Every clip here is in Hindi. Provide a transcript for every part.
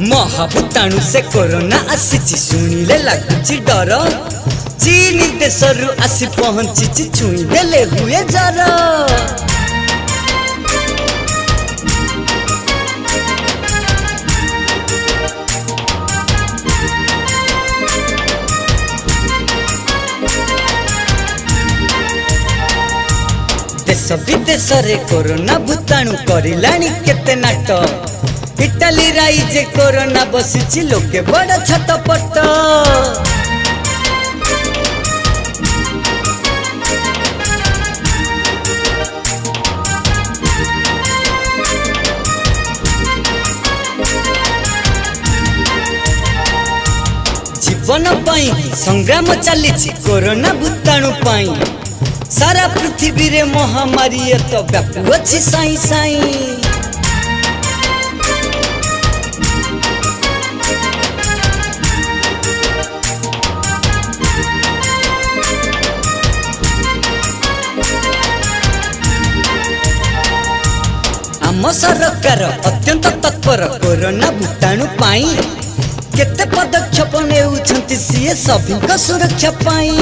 महाभूताणु से कोरोना आसीची शुणिले लगुची डर। चीन देशरू आसी पहुंची छुई देले हुए जर। देश विदेश रे कोरोना भूताणु करिलाणी केते नाटक। इटाली राइजे कोरोना बसिची लोके बड़ छटपट। जीवन पाई संग्राम चलीची कोरोना भूताणु पाई। सारा पृथ्वी रे महामारी तो व्यापू अच्छी साई साई। आम सरकार अत्यंत तत्पर कोरोना भूताणु पाई। केते पदक्षेप नेउछंती सीए सभी सुरक्षा पाई।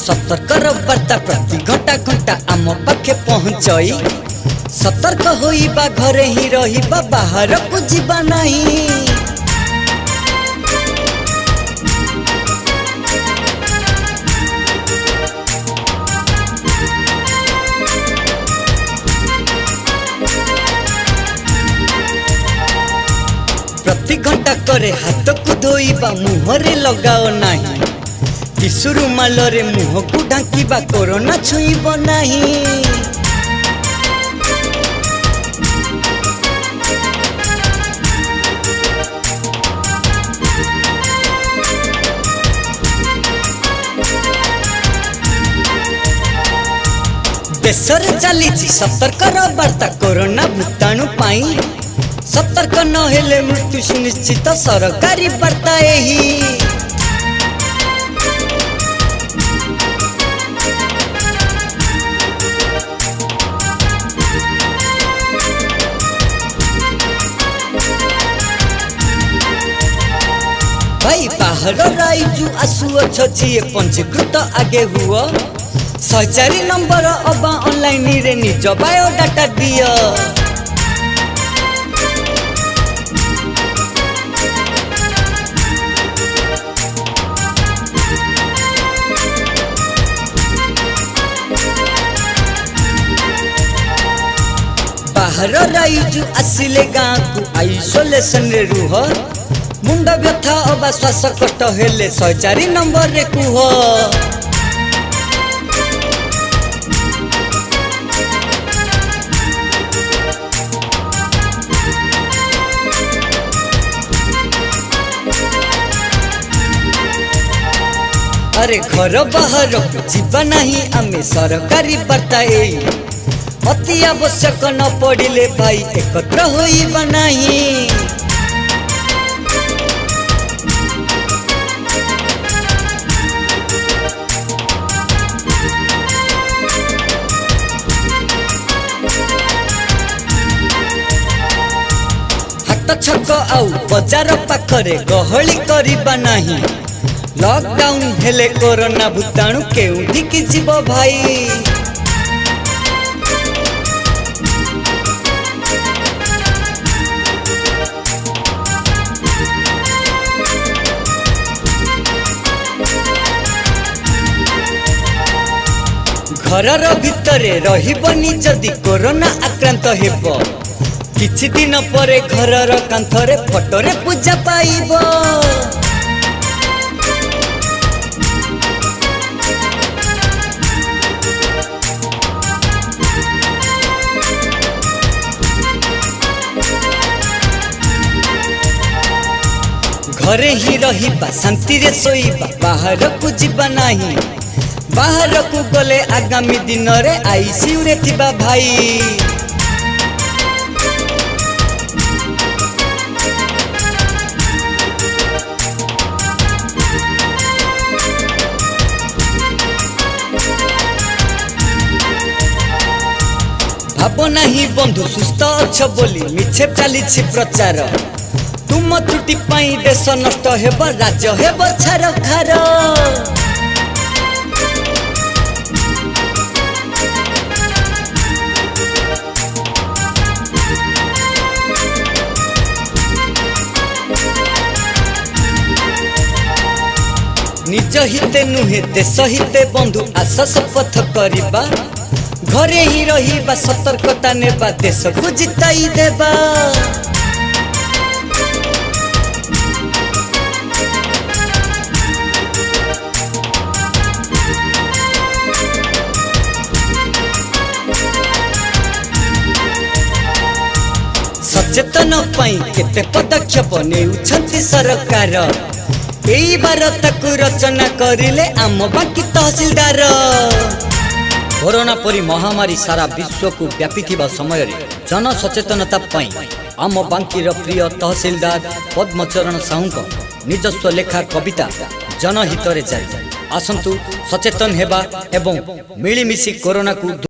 सतर्क वार्ता प्रति घंटा घंटा आम पाखे पहुंचई। सतर्क होइबा घरे ही रहिबा बाहर को जीवा नहीं। प्रति घंटा करे हाथ को धोइबा मुहरे लगाओ नहीं। टिशु रुमाल रे मुह को ढांकिबा कोरोना छुईब नहीं। देशर चली सतर्क वार्ता कोरोना भूताणु पाई। सतर्क नहेले मृत्यु सुनिश्चित सरकारी वार्ता यही। भाई बाहर राइजु आसुअ छे पंजीकृत आगे हुआ। 104 नंबर अबा ऑनलाइन रे निज बायोडाटा दियो। बाहर राइजु आसिले गाँ को आइसोलेशन रे रुह। मुंड व्यथा अबा श्वासकट हेले 104 नंबर रे कुह। अरे घर बाहर जीवा नहीं आमे सरकारी वार्ता एई। अति आवश्यक न पड़िले भाई एकत्र होइबा नहीं। हाट छक आउ बाजार पाखरे गहली करिबा नहीं। लॉकडाउन हेले कोरोना भूताणु केउठी की जीव भाई। घरर भितरे रहिबनी जदि कोरोना आक्रांत हेब। किछि दिन परे घरर कांथरे फोटोरे पूजा पाइब। घरे ही रहिबा शांति रे सोइबा बाहर को जीवा नहीं। बाहर को गले आगामी दिन रे आईसीयू रे थिबा भाई। नहीं बंधु सुस्थ अछ बोली मिछे चली प्रचार तुम त्रुटि पाई देश नष्ट हेब राज्य हेब छार खार निज हिते नुहे देश हिते बंधु आस शपथ करिबा घरे ही रहिबा सतर्कता नेबा देश को जिताई देबा सचेतन पाई केते पदक्षेप नेउछंती सरकार एई बार ताकू रचना करिले आम बाकी तहसीलदार कोरोना परी महामारी सारा विश्व को व्यापी समय जन सचेतनता पाई आम बांकीर प्रिय तहसीलदार पद्मचरण साहू निजस्व लेखा कविता जनहित जारी आसंतु सचेतन हेबा एवं मिलीमिशी कोरोना को